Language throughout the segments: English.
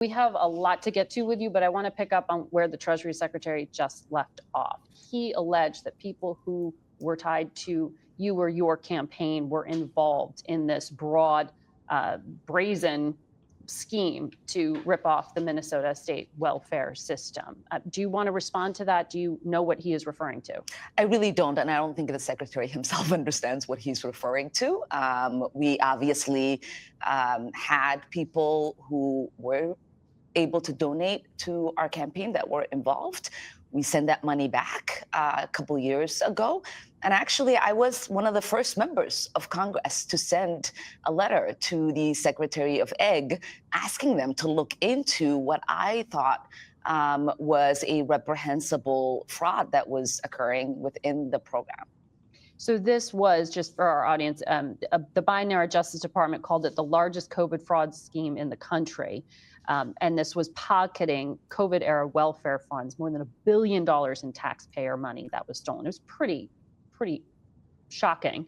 We have a lot to get to with you, but I want to pick up on where the Treasury Secretary just left off. He alleged that people who were tied to you or your campaign were involved in this broad, brazen scheme to rip off the Minnesota state welfare system. Do you want to respond to that? Do you know what he is referring to? I really don't, and I don't think the secretary himself understands what he's referring to. We obviously had people who were able to donate to our campaign that were involved. We sent that money back a couple years ago. And actually, I was one of the first members of Congress to send a letter to the Secretary of Ag asking them to look into what I thought was a reprehensible fraud that was occurring within the program. So this was, just for our audience, the Biden-era Justice Department called it the largest COVID fraud scheme in the country. And this was pocketing COVID-era welfare funds, more than $1 billion in taxpayer money that was stolen. It was pretty shocking.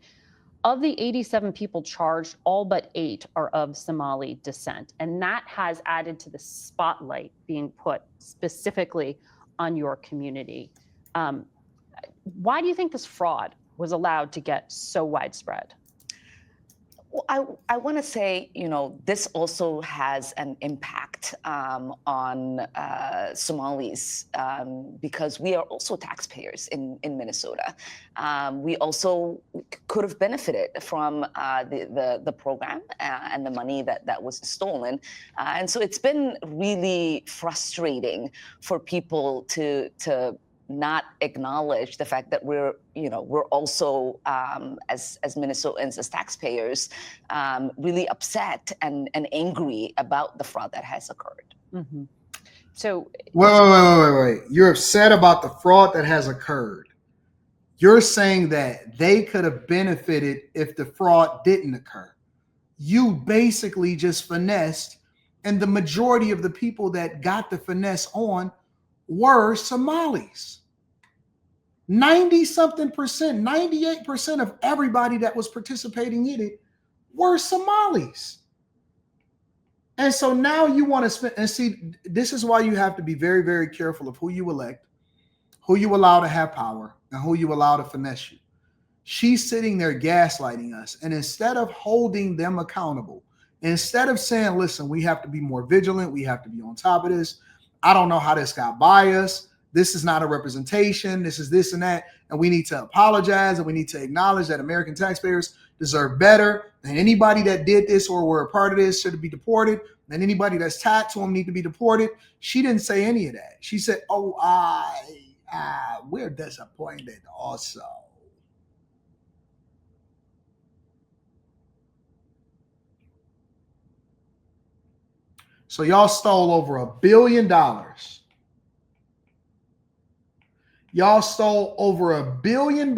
Of the 87 people charged, all but 8 are of Somali descent. And that has added to the spotlight being put specifically on your community. Why do you think this fraud was allowed to get so widespread? Well, I want to say, this also has an impact on Somalis because we are also taxpayers in Minnesota. We also could have benefited from the program and the money that was stolen. And so it's been really frustrating for people to not acknowledge the fact that we're also as Minnesotans, as taxpayers, really upset and angry about the fraud that has occurred. Mm-hmm. So wait. You're upset about the fraud that has occurred. You're saying that they could have benefited if the fraud didn't occur. You basically just finessed, and the majority of the people that got the finesse on were Somalis. 90-something%, 98% of everybody that was participating in it were Somalis. And so now you want to spend, and see, this is why you have to be very, very careful of who you elect, who you allow to have power, and who you allow to finesse you. She's sitting there gaslighting us. And instead of holding them accountable, instead of saying, listen, we have to be more vigilant, we have to be on top of this. I don't know how this got by us. This is not a representation. This is this and that. And we need to apologize, and we need to acknowledge that American taxpayers deserve better, and anybody that did this or were a part of this should be deported, and anybody that's tied to them need to be deported. She didn't say any of that. She said, we're disappointed also. So y'all stole over $1 billion. Y'all stole over $1 billion.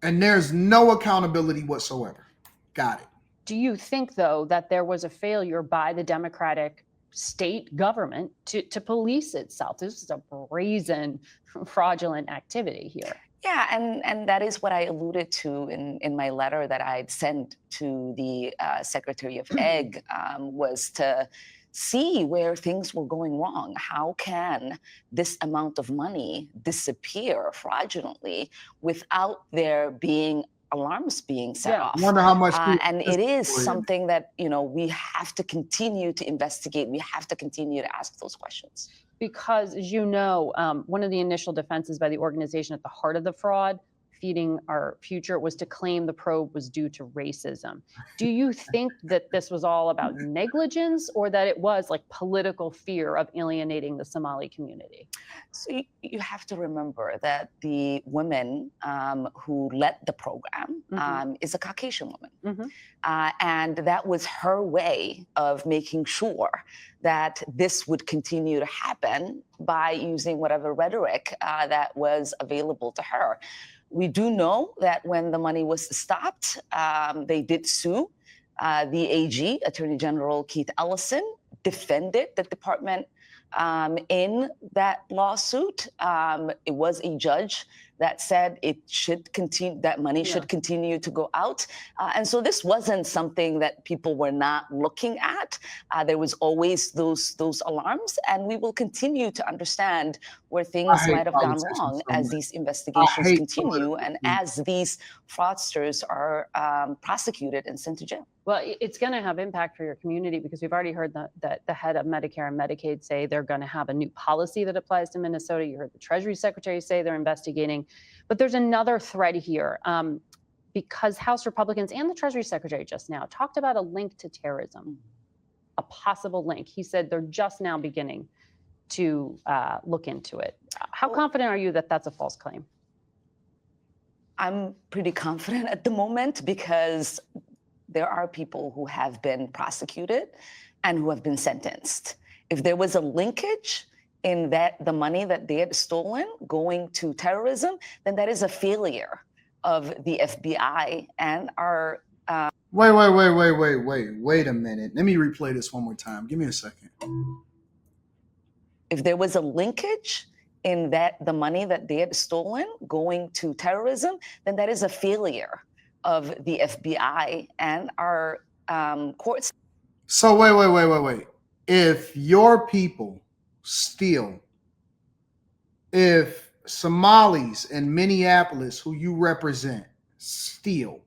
And there's no accountability whatsoever. Got it. Do you think, though, that there was a failure by the Democratic state government to police itself? This is a brazen, fraudulent activity here. Yeah, and that is what I alluded to in my letter that I'd sent to the Secretary of Ag, was to see where things were going wrong. How can this amount of money disappear fraudulently without there being alarms being set off? I wonder how much. And it is something that we have to continue to investigate. We have to continue to ask those questions. Because, as you know, one of the initial defenses by the organization at the heart of the fraud, Feeding Our Future, was to claim the probe was due to racism. Do you think that this was all about negligence, or that it was like political fear of alienating the Somali community? So you have to remember that the woman who led the program is a Caucasian woman. And that was her way of making sure that this would continue to happen by using whatever rhetoric that was available to her. We do know that when the money was stopped, they did sue. The AG, Attorney General Keith Ellison, defended the department in that lawsuit. It was a judge that said it should continue, that money should continue to go out. And so this wasn't something that people were not looking at. There was always those alarms, and we will continue to understand where things might have gone wrong as these investigations continue and as these fraudsters are prosecuted and sent to jail. Well, it's going to have impact for your community, because we've already heard that the head of Medicare and Medicaid say they're going to have a new policy that applies to Minnesota. You heard the Treasury Secretary say they're investigating. But there's another thread here, because House Republicans and the Treasury Secretary just now talked about a link to terrorism, a possible link. He said they're just now beginning to look into it. How confident are you that that's a false claim? I'm pretty confident at the moment, because there are people who have been prosecuted and who have been sentenced. If there was a linkage in that the money that they had stolen going to terrorism, then that is a failure of the FBI and our. Wait a minute. Let me replay this one more time. Give me a second. If there was a linkage in that the money that they had stolen going to terrorism, then that is a failure of the FBI and our courts. So wait. If your people steal, if Somalis in Minneapolis, who you represent, steal,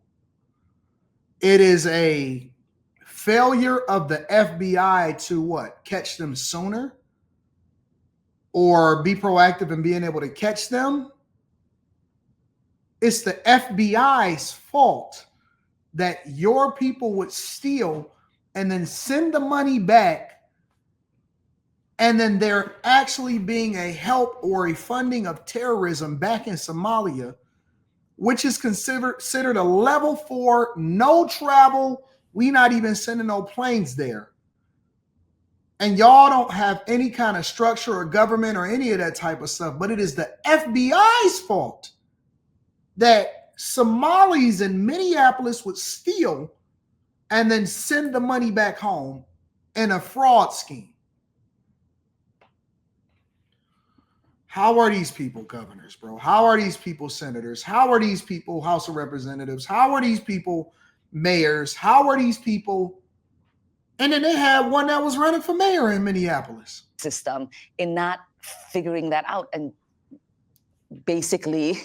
it is a failure of the FBI to what? Catch them sooner? Or be proactive in being able to catch them? It's the FBI's fault that your people would steal and then send the money back, and then they're actually being a help or a funding of terrorism back in Somalia, which is considered a level 4, no travel. We not even sending no planes there. And y'all don't have any kind of structure or government or any of that type of stuff, but it is the FBI's fault that Somalis in Minneapolis would steal and then send the money back home in a fraud scheme. How are these people governors, bro? How are these people senators? How are these people House of Representatives? How are these people mayors? How are these people? And then they had one that was running for mayor in Minneapolis. System in not figuring that out and basically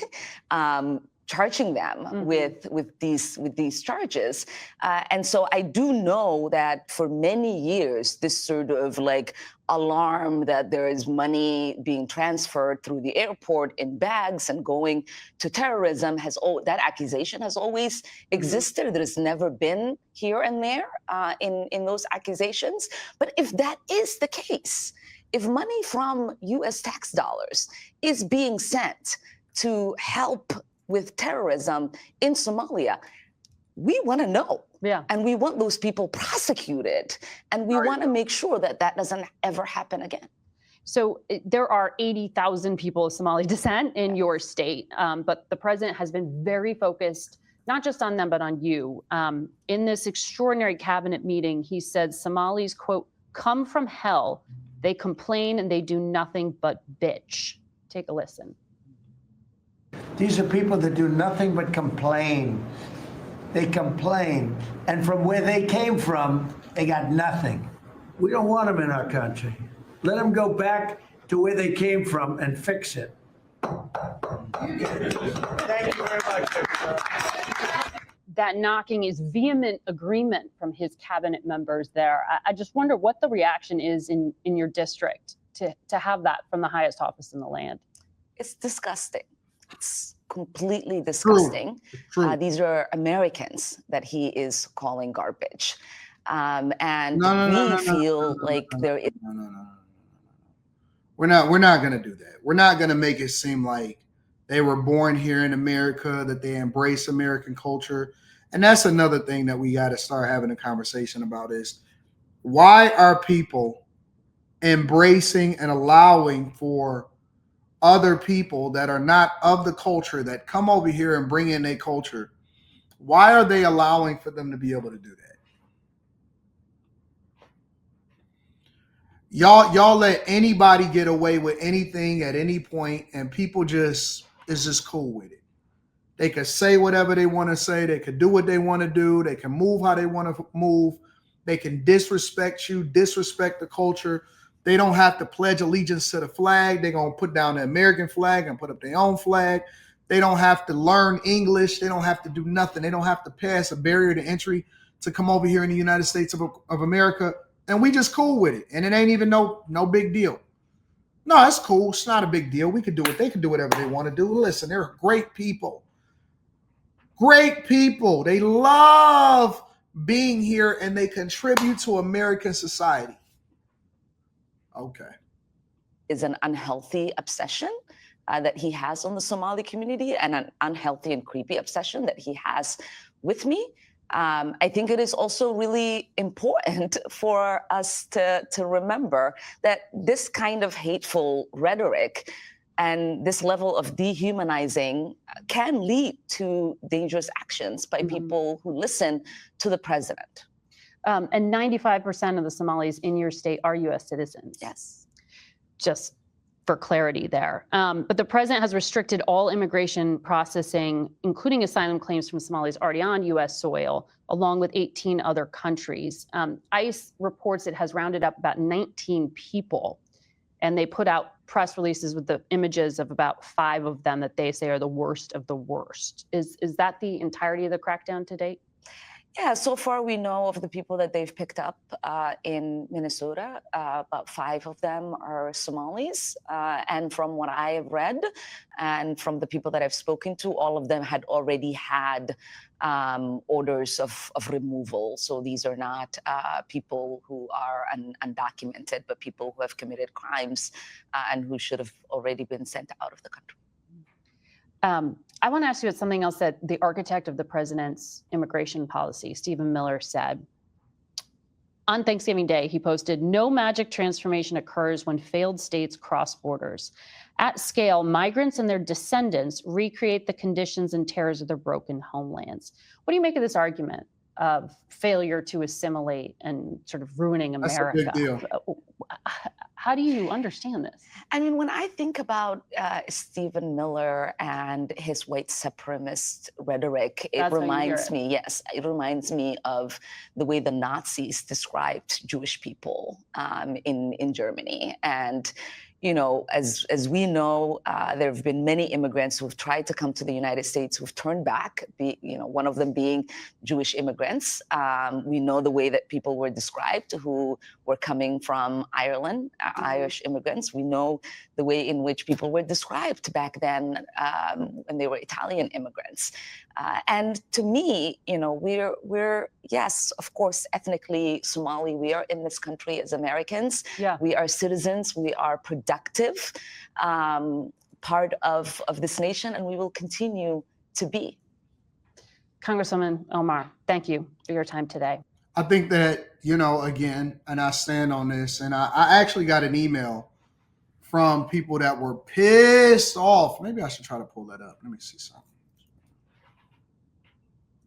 charging them with these charges. And so I do know that for many years, this sort of like alarm that there is money being transferred through the airport in bags and going to terrorism that accusation has always existed. There's never been here and there in those accusations. But if that is the case, if money from US tax dollars is being sent to help with terrorism in Somalia, we want to know. Yeah. And we want those people prosecuted. And we want to make sure that that doesn't ever happen again. So there are 80,000 people of Somali descent in your state, but the president has been very focused, not just on them, but on you. In this extraordinary cabinet meeting, he said Somalis, quote, come from hell. They complain and they do nothing but bitch. Take a listen. These are people that do nothing but complain. They complain. And from where they came from, they got nothing. We don't want them in our country. Let them go back to where they came from and fix it. Thank you very much, everybody. That knocking is vehement agreement from his cabinet members there. I just wonder what the reaction is in your district to have that from the highest office in the land. It's disgusting. It's completely disgusting. True. These are Americans that he is calling garbage. And we feel like there is. No. We're not going to do that. We're not going to make it seem like they were born here in America, that they embrace American culture. And that's another thing that we got to start having a conversation about is why are people embracing and allowing for other people that are not of the culture that come over here and bring in their culture? Why are they allowing for them to be able to do that? Y'all let anybody get away with anything at any point, and people just, is just cool with it. They could say whatever they want to say. They could do what they want to do. They can move how they want to move. They can disrespect you, disrespect the culture. They don't have to pledge allegiance to the flag. They're going to put down the American flag and put up their own flag. They don't have to learn English. They don't have to do nothing. They don't have to pass a barrier to entry to come over here in the United States of America. And we just cool with it. And it ain't even no big deal. No, it's cool. It's not a big deal. We could do it. They can do whatever they want to do. Listen, they're great people. Great people. They love being here and they contribute to American society. Okay. Is an unhealthy obsession that he has on the Somali community, and an unhealthy and creepy obsession that he has with me. I think it is also really important for us to remember that this kind of hateful rhetoric and this level of dehumanizing can lead to dangerous actions by people who listen to the president. And 95% of the Somalis in your state are U.S. citizens. Yes. Just for clarity there. But the president has restricted all immigration processing, including asylum claims from Somalis already on U.S. soil, along with 18 other countries. ICE reports it has rounded up about 19 people, and they put out press releases with the images of about 5 of them that they say are the worst of the worst. Is that the entirety of the crackdown to date? Yeah, so far we know of the people that they've picked up in Minnesota. About 5 of them are Somalis. And from what I have read and from the people that I've spoken to, all of them had already had orders of removal. So these are not people who are undocumented, but people who have committed crimes and who should have already been sent out of the country. I want to ask you about something else that the architect of the president's immigration policy, Stephen Miller, said. On Thanksgiving Day, he posted, "No magic transformation occurs when failed states cross borders. At scale, migrants and their descendants recreate the conditions and terrors of their broken homelands." What do you make of this argument of failure to assimilate and sort of ruining America? That's a big deal. How do you understand this? I mean, when I think about Stephen Miller and his white supremacist rhetoric, it reminds me, yes, it reminds me of the way the Nazis described Jewish people in Germany. And you know, as we know, there have been many immigrants who have tried to come to the United States who've turned back, one of them being Jewish immigrants. We know the way that people were described who were coming from Ireland, Irish immigrants. We know the way in which people were described back then when they were Italian immigrants. And to me, you know, we're yes, of course, ethnically Somali. We are in this country as Americans. Yeah. We are citizens. We are productive part of this nation, and we will continue to be. Congresswoman Omar, thank you for your time today. I think that, you know, again, and I stand on this, and I actually got an email from people that were pissed off. Maybe I should try to pull that up. Let me see something.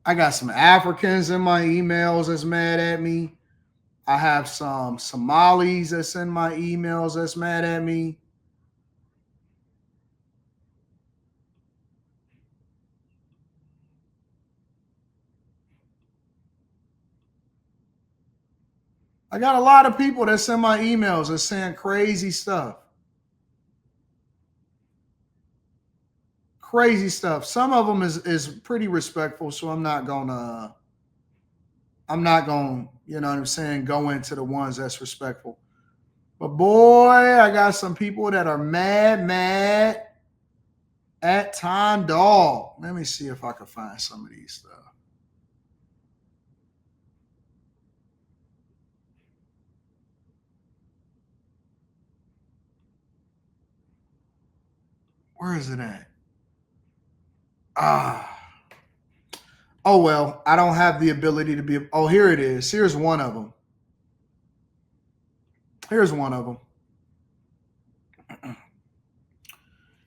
I got some Africans in my emails that's mad at me. I have some Somalis that's in my emails that's mad at me. I got a lot of people that send my emails that's saying crazy stuff. Crazy stuff. Some of them is pretty respectful, so I'm not gonna, you know what I'm saying, go into the ones that's respectful. But boy, I got some people that are mad at Tom Dog. Let me see if I can find some of these stuff. Where is it at? Oh, well, I don't have the ability to be. Oh, here it is. Here's one of them. Here's one of them.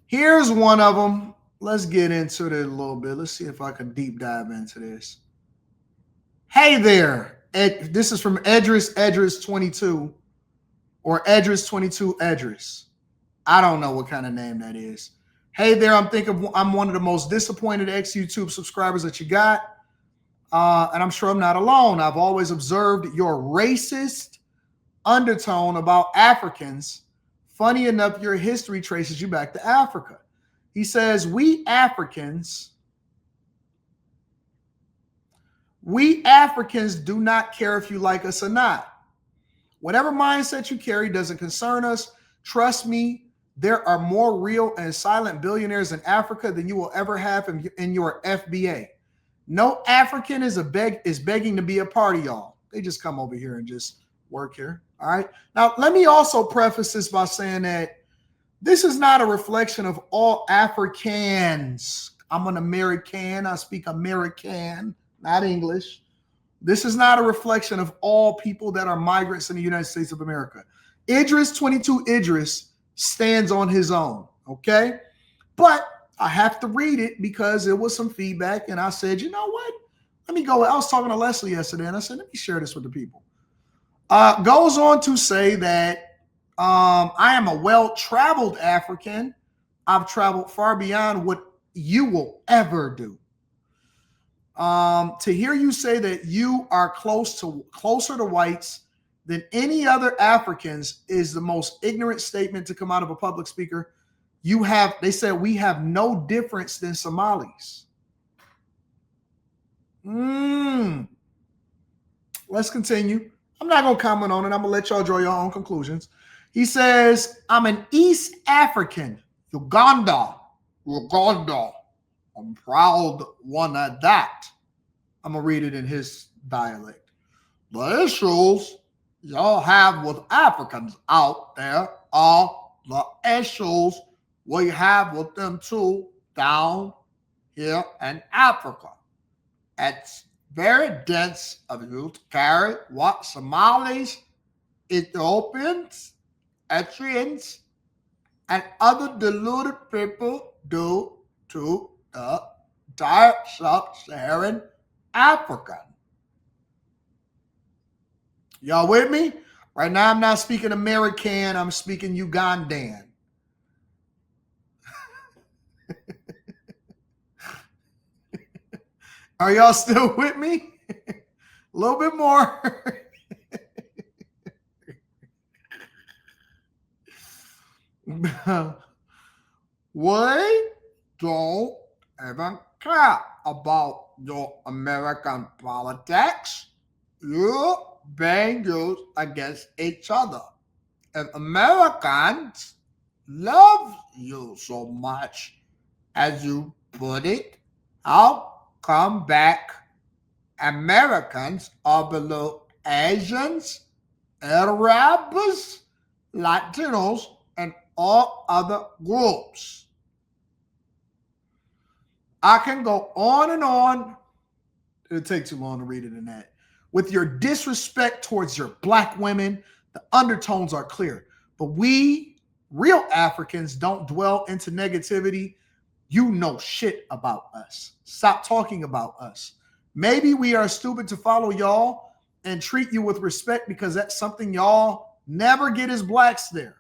Here's one of them. Let's get into it a little bit. Let's see if I can deep dive into this. Hey there. This is from Edris 22 or Edris 22 Edris. I don't know what kind of name that is. Hey there, I'm one of the most disappointed ex-YouTube subscribers that you got. And I'm sure I'm not alone. I've always observed your racist undertone about Africans. Funny enough, your history traces you back to Africa. He says, we Africans do not care if you like us or not. Whatever mindset you carry doesn't concern us. Trust me, there are more real and silent billionaires in Africa than you will ever have in your FBA. No African is begging to be a part of y'all. They just come over here and just work here. All right. Now, let me also preface this by saying that this is not a reflection of all Africans. I'm an American. I speak American, not English. This is not a reflection of all people that are migrants in the United States of America. Idris, 22 Idris, stands on his own. Okay. But I have to read it because there was some feedback, and I said, you know what? Let me go. I was talking to Leslie yesterday, and I said, let me share this with the people. Goes on to say that I am a well-traveled African. I've traveled far beyond what you will ever do. To hear you say that you are closer to whites than any other Africans is the most ignorant statement to come out of a public speaker. They said we have no difference than Somalis. Let's continue. I'm not going to comment on it. I'm going to let y'all draw your own conclusions. He says, I'm an East African, Uganda. I'm proud one of that. I'm going to read it in his dialect. The issues y'all have with Africans out there are the issues we have with them too down here in Africa. It's very dense of you to carry what Somalis, Ethiopians, Eritreans, and other deluded people do to the entire sub-Saharan African. Y'all with me? Right now, I'm not speaking American, I'm speaking Ugandan. Are y'all still with me? A little bit more. We don't even care about your American politics. You're being used against each other. If Americans love you so much, as you put it, how come back Americans are below Asians, Arabs, Latinos, and all other groups? I can go on and on. It'll take too long to read it in that. With your disrespect towards your black women, the undertones are clear. But we, real Africans, don't dwell into negativity. You know shit about us. Stop talking about us. Maybe we are stupid to follow y'all and treat you with respect because that's something y'all never get as blacks there.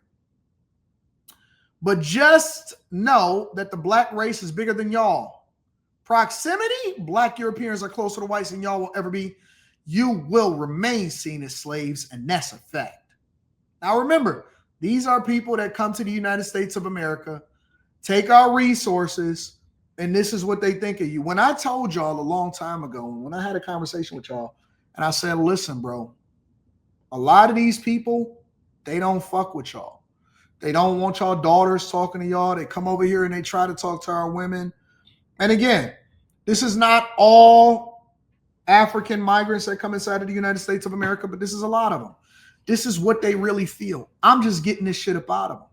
But just know that the black race is bigger than y'all. Proximity, black Europeans are closer to whites than y'all will ever be. You will remain seen as slaves, and that's a fact. Now remember, these are people that come to the United States of America, take our resources, and this is what they think of you. When I told y'all a long time ago, when I had a conversation with y'all, and I said, listen, bro, a lot of these people, they don't fuck with y'all. They don't want y'all daughters talking to y'all. They come over here and they try to talk to our women. And again, this is not all African migrants that come inside of the United States of America, but this is a lot of them. This is what they really feel. I'm just getting this shit up out of them.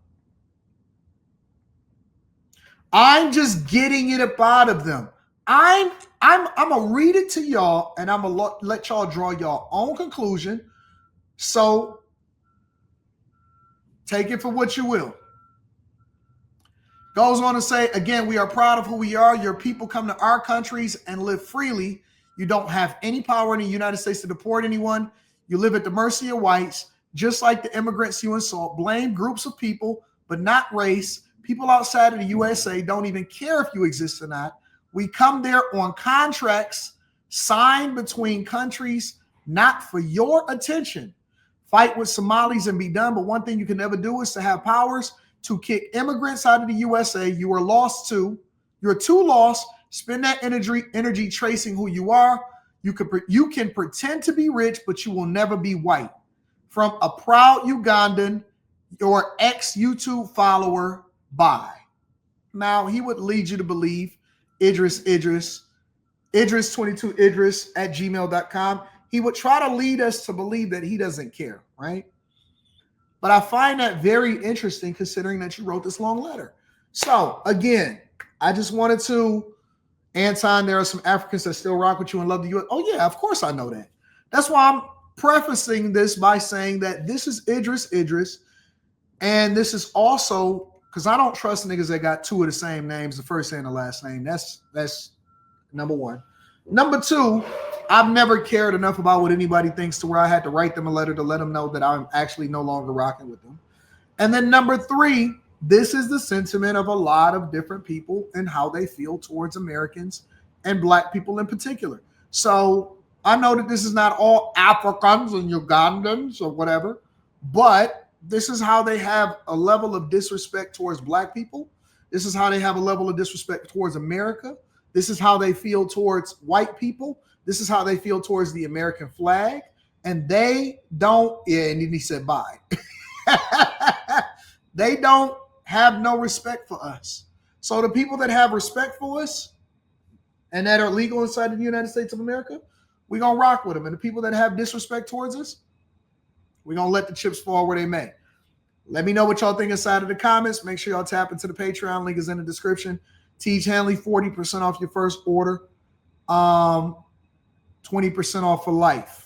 I'm just getting it up out of them. I'm gonna read it to y'all, and I'm gonna let y'all draw your own conclusion. So take it for what you will. Goes on to say, again, we are proud of who we are. Your people come to our countries and live freely. You don't have any power in the United States to deport anyone. You live at the mercy of whites, just like the immigrants you insult. Blame groups of people, but not race. People outside of the USA don't even care if you exist or not. We come there on contracts signed between countries, not for your attention. Fight with Somalis and be done. But one thing you can never do is to have powers to kick immigrants out of the USA. You are lost too. You're too lost. Spend that energy tracing who you are. You can pretend to be rich, but you will never be white. From a proud Ugandan, your ex-YouTube follower, bye. Now, he would lead you to believe Idris22Idris@gmail.com. He would try to lead us to believe that he doesn't care, right? But I find that very interesting considering that you wrote this long letter. So, again, I just wanted to, Anton, there are some Africans that still rock with you and love the U.S. Oh, yeah, of course I know that. That's why I'm prefacing this by saying that this is Idris, and this is also, because I don't trust niggas that got two of the same names, the first and the last name. That's number one. Number two, I've never cared enough about what anybody thinks to where I had to write them a letter to let them know that I'm actually no longer rocking with them. And then number three, this is the sentiment of a lot of different people and how they feel towards Americans and Black people in particular. So I know that this is not all Africans and Ugandans or whatever, but this is how they have a level of disrespect towards Black people. This is how they have a level of disrespect towards America. This is how they feel towards white people. This is how they feel towards the American flag. And they don't, yeah, and then he said bye. They don't have no respect for us. So the people that have respect for us and that are legal inside of the United States of America, we're going to rock with them. And the people that have disrespect towards us, we're going to let the chips fall where they may. Let me know what y'all think inside of the comments. Make sure y'all tap into the Patreon. Link is in the description. Teach Hanley, 40% off your first order. 20% off for life.